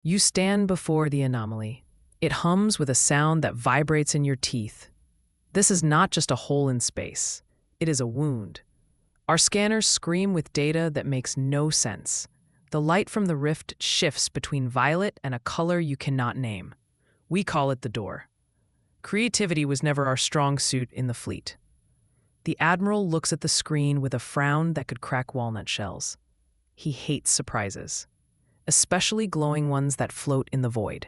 You stand before the anomaly. It hums with a sound that vibrates in your teeth. This is not just a hole in space. It is a wound. Our scanners scream with data that makes no sense. The light from the rift shifts between violet and a color you cannot name. We call it the door. Creativity was never our strong suit in the fleet. The Admiral looks at the screen with a frown that could crack walnut shells. He hates surprises, especially glowing ones that float in the void.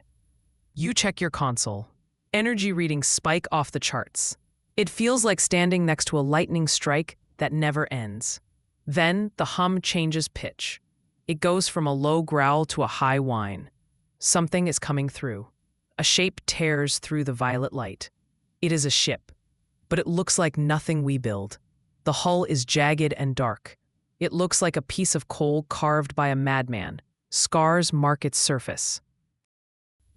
You check your console. Energy readings spike off the charts. It feels like standing next to a lightning strike that never ends. Then the hum changes pitch. It goes from a low growl to a high whine. Something is coming through. A shape tears through the violet light. It is a ship, but it looks like nothing we build. The hull is jagged and dark. It looks like a piece of coal carved by a madman. Scars mark its surface.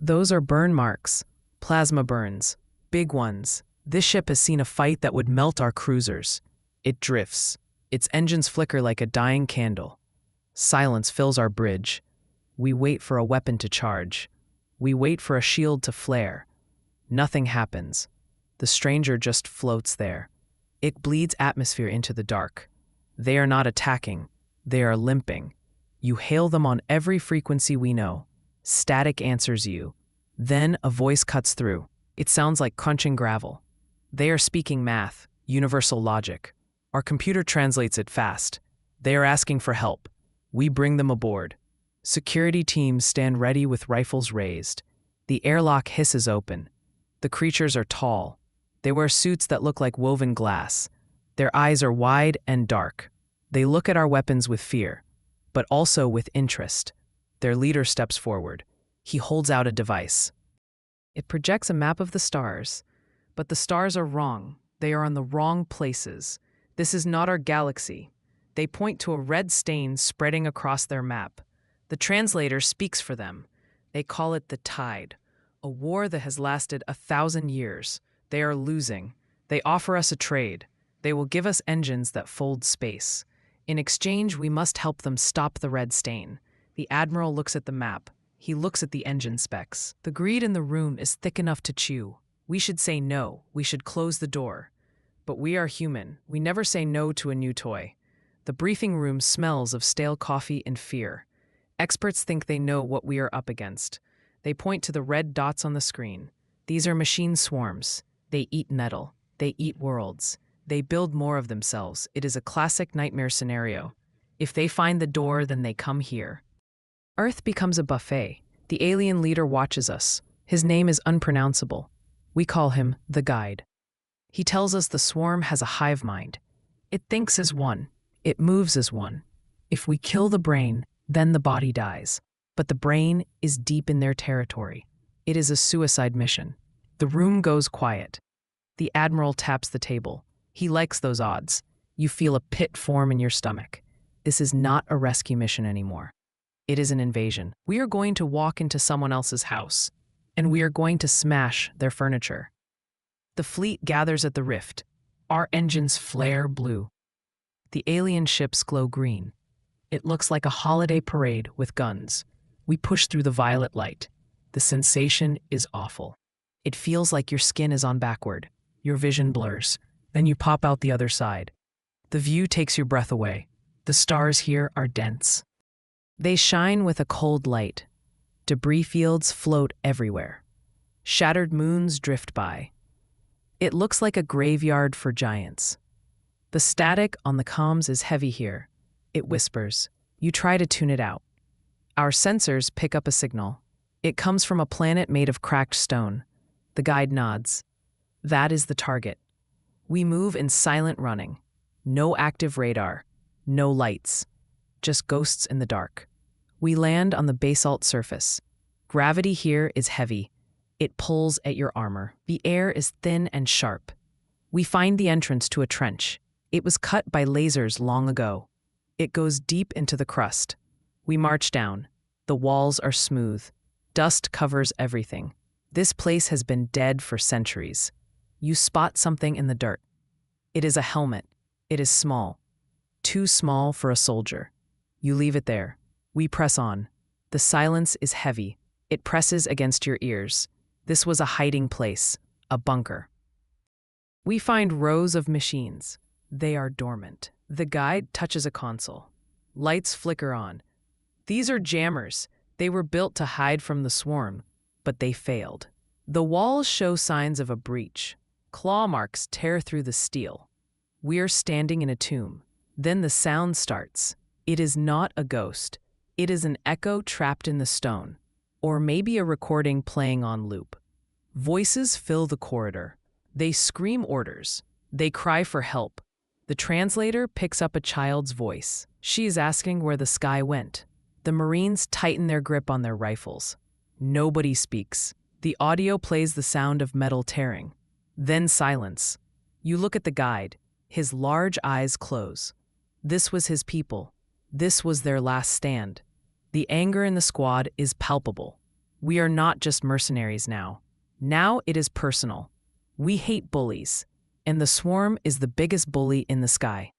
Those are burn marks, plasma burns, big ones. This ship has seen a fight that would melt our cruisers. It drifts. Its engines flicker like a dying candle. Silence fills our bridge. We wait for a weapon to charge. We wait for a shield to flare. Nothing happens. The stranger just floats there. It bleeds atmosphere into the dark. They are not attacking. They are limping. You hail them on every frequency we know. Static answers you. Then a voice cuts through. It sounds like crunching gravel. They are speaking math, universal logic. Our computer translates it fast. They are asking for help. We bring them aboard. Security teams stand ready with rifles raised. The airlock hisses open. The creatures are tall. They wear suits that look like woven glass. Their eyes are wide and dark. They look at our weapons with fear, but also with interest. Their leader steps forward. He holds out a device. It projects a map of the stars, but the stars are wrong. They are in the wrong places. This is not our galaxy. They point to a red stain spreading across their map. The translator speaks for them. They call it the Tide, a war that has lasted 1,000 years. They are losing. They offer us a trade. They will give us engines that fold space. In exchange, we must help them stop the red stain. The Admiral looks at the map. He looks at the engine specs. The greed in the room is thick enough to chew. We should say no. We should close the door. But we are human. We never say no to a new toy. The briefing room smells of stale coffee and fear. Experts think they know what we are up against. They point to the red dots on the screen. These are machine swarms. They eat metal. They eat worlds. They build more of themselves. It is a classic nightmare scenario. If they find the door, then they come here. Earth becomes a buffet. The alien leader watches us. His name is unpronounceable. We call him the Guide. He tells us the swarm has a hive mind. It thinks as one. It moves as one. If we kill the brain, then the body dies. But the brain is deep in their territory. It is a suicide mission. The room goes quiet. The Admiral taps the table. He likes those odds. You feel a pit form in your stomach. This is not a rescue mission anymore. It is an invasion. We are going to walk into someone else's house, and we are going to smash their furniture. The fleet gathers at the rift. Our engines flare blue. The alien ships glow green. It looks like a holiday parade with guns. We push through the violet light. The sensation is awful. It feels like your skin is on backward. Your vision blurs. Then you pop out the other side. The view takes your breath away. The stars here are dense. They shine with a cold light. Debris fields float everywhere. Shattered moons drift by. It looks like a graveyard for giants. The static on the comms is heavy here. It whispers. You try to tune it out. Our sensors pick up a signal. It comes from a planet made of cracked stone. The Guide nods. That is the target. We move in silent running. No active radar. No lights. Just ghosts in the dark. We land on the basalt surface. Gravity here is heavy. It pulls at your armor. The air is thin and sharp. We find the entrance to a trench. It was cut by lasers long ago. It goes deep into the crust. We march down. The walls are smooth. Dust covers everything. This place has been dead for centuries. You spot something in the dirt. It is a helmet. It is small. Too small for a soldier. You leave it there. We press on. The silence is heavy. It presses against your ears. This was a hiding place, a bunker. We find rows of machines. They are dormant. The guide touches a console. Lights flicker on. These are jammers. They were built to hide from the swarm, but they failed. The walls show signs of a breach. Claw marks tear through the steel. We are standing in a tomb. Then the sound starts. It is not a ghost. It is an echo trapped in the stone, or maybe a recording playing on loop. Voices fill the corridor. They scream orders. They cry for help. The translator picks up a child's voice. She is asking where the sky went. The Marines tighten their grip on their rifles. Nobody speaks. The audio plays the sound of metal tearing. Then silence. You look at the guide. His large eyes close. This was his people. This was their last stand. The anger in the squad is palpable. We are not just mercenaries now. Now it is personal. We hate bullies, and the swarm is the biggest bully in the sky.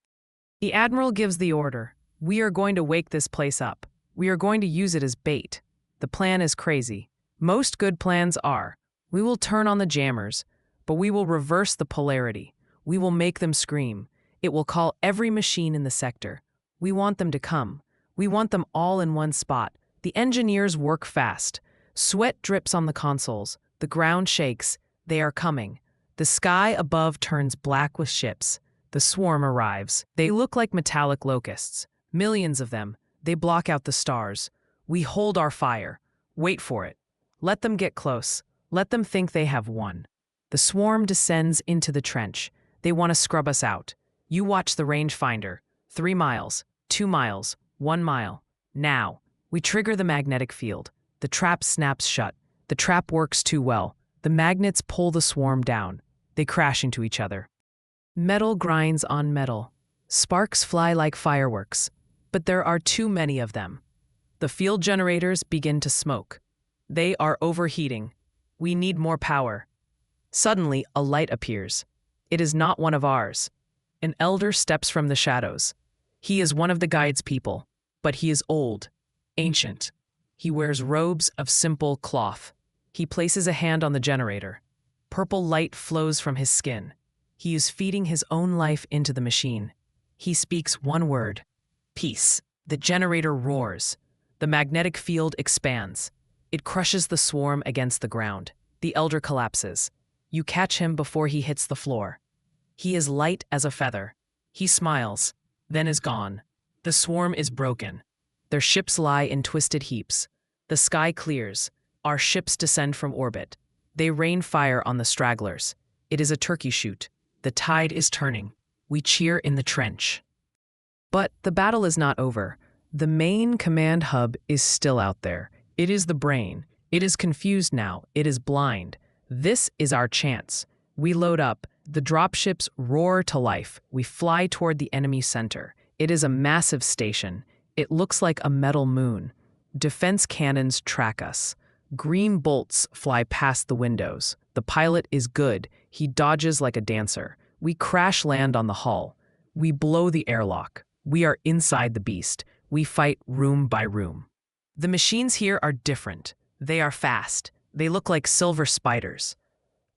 The admiral gives the order. We are going to wake this place up. We are going to use it as bait. The plan is crazy. Most good plans are. We will turn on the jammers, but we will reverse the polarity. We will make them scream. It will call every machine in the sector. We want them to come. We want them all in one spot. The engineers work fast. Sweat drips on the consoles. The ground shakes. They are coming. The sky above turns black with ships. The swarm arrives. They look like metallic locusts. Millions of them. They block out the stars. We hold our fire. Wait for it. Let them get close. Let them think they have won. The swarm descends into the trench. They want to scrub us out. You watch the rangefinder. 3 miles, 2 miles, 1 mile. Now, we trigger the magnetic field. The trap snaps shut. The trap works too well. The magnets pull the swarm down. They crash into each other. Metal grinds on metal. Sparks fly like fireworks. But there are too many of them. The field generators begin to smoke. They are overheating. We need more power. Suddenly, a light appears. It is not one of ours. An elder steps from the shadows. He is one of the guide's people, but he is old, ancient. He wears robes of simple cloth. He places a hand on the generator. Purple light flows from his skin. He is feeding his own life into the machine. He speaks one word: peace. The generator roars. The magnetic field expands. It crushes the swarm against the ground. The elder collapses. You catch him before he hits the floor. He is light as a feather. He smiles, then is gone. The swarm is broken. Their ships lie in twisted heaps. The sky clears. Our ships descend from orbit. They rain fire on the stragglers. It is a turkey shoot. The tide is turning. We cheer in the trench. But the battle is not over. The main command hub is still out there. It is the brain. It is confused now. It is blind. This is our chance. We load up. The dropships roar to life. We fly toward the enemy center. It is a massive station. It looks like a metal moon. Defense cannons track us. Green bolts fly past the windows. The pilot is good. He dodges like a dancer. We crash land on the hull. We blow the airlock. We are inside the beast. We fight room by room. The machines here are different. They are fast. They look like silver spiders.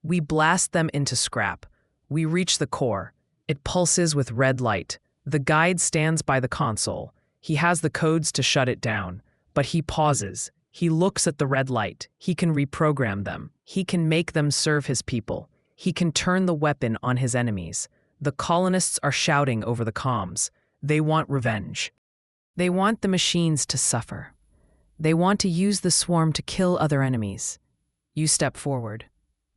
We blast them into scrap. We reach the core. It pulses with red light. The guide stands by the console. He has the codes to shut it down, but he pauses. He looks at the red light. He can reprogram them. He can make them serve his people. He can turn the weapon on his enemies. The colonists are shouting over the comms. They want revenge. They want the machines to suffer. They want to use the swarm to kill other enemies. You step forward.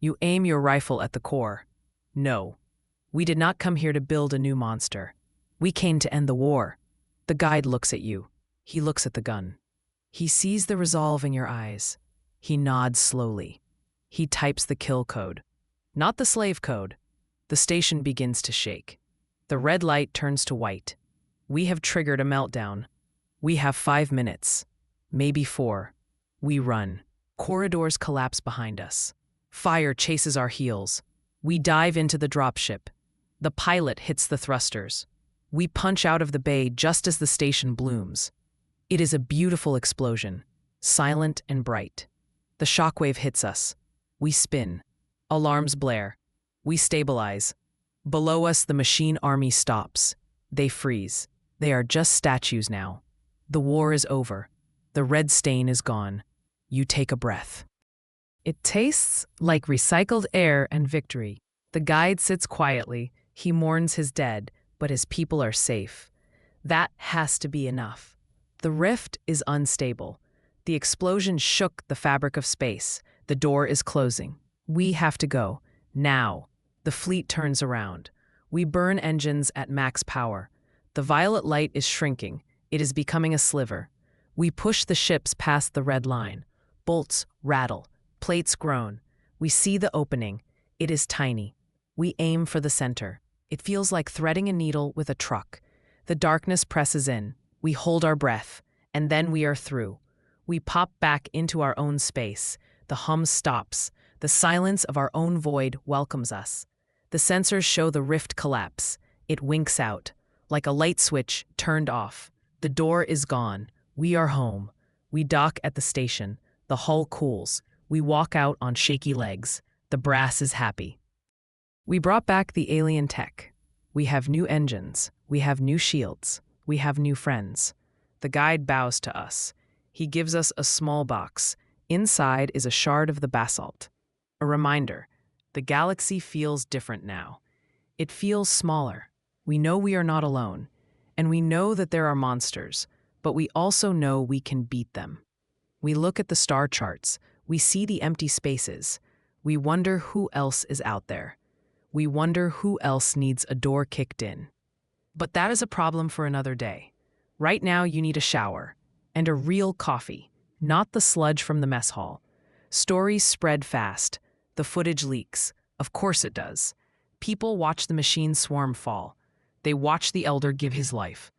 You aim your rifle at the core. No, we did not come here to build a new monster. We came to end the war. The guide looks at you. He looks at the gun. He sees the resolve in your eyes. He nods slowly. He types the kill code. Not the slave code. The station begins to shake. The red light turns to white. We have triggered a meltdown. We have 5 minutes. Maybe 4. We run. Corridors collapse behind us. Fire chases our heels. We dive into the dropship. The pilot hits the thrusters. We punch out of the bay just as the station blooms. It is a beautiful explosion, silent and bright. The shockwave hits us. We spin. Alarms blare. We stabilize. Below us, the machine army stops. They freeze. They are just statues now. The war is over. The red stain is gone. You take a breath. It tastes like recycled air and victory. The guide sits quietly. He mourns his dead, but his people are safe. That has to be enough. The rift is unstable. The explosion shook the fabric of space. The door is closing. We have to go. Now. The fleet turns around. We burn engines at max power. The violet light is shrinking. It is becoming a sliver. We push the ships past the red line. Bolts rattle. Plates groan. We see the opening. It is tiny. We aim for the center. It feels like threading a needle with a truck. The darkness presses in. We hold our breath. And then we are through. We pop back into our own space. The hum stops. The silence of our own void welcomes us. The sensors show the rift collapse. It winks out, like a light switch turned off. The door is gone. We are home. We dock at the station. The hull cools. We walk out on shaky legs. The brass is happy. We brought back the alien tech. We have new engines. We have new shields. We have new friends. The guide bows to us. He gives us a small box. Inside is a shard of the basalt. A reminder, the galaxy feels different now. It feels smaller. We know we are not alone. And we know that there are monsters, but we also know we can beat them. We look at the star charts. We see the empty spaces. We wonder who else is out there. We wonder who else needs a door kicked in. But that is a problem for another day. Right now you need a shower and a real coffee, not the sludge from the mess hall. Stories spread fast. The footage leaks. Of course it does. People watch the machine swarm fall. They watch the elder give his life.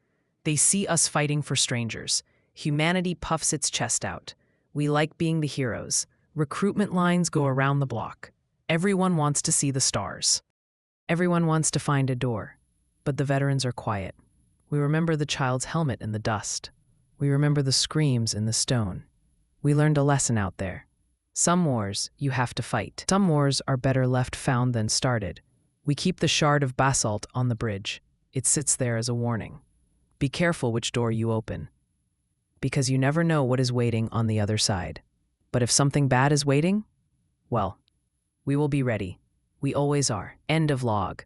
They see us fighting for strangers. Humanity puffs its chest out. We like being the heroes. Recruitment lines go around the block. Everyone wants to see the stars. Everyone wants to find a door. But the veterans are quiet. We remember the child's helmet in the dust. We remember the screams in the stone. We learned a lesson out there. Some wars you have to fight. Some wars are better left found than started. We keep the shard of basalt on the bridge. It sits there as a warning. Be careful which door you open, because you never know what is waiting on the other side. But if something bad is waiting, well, we will be ready. We always are. End of log.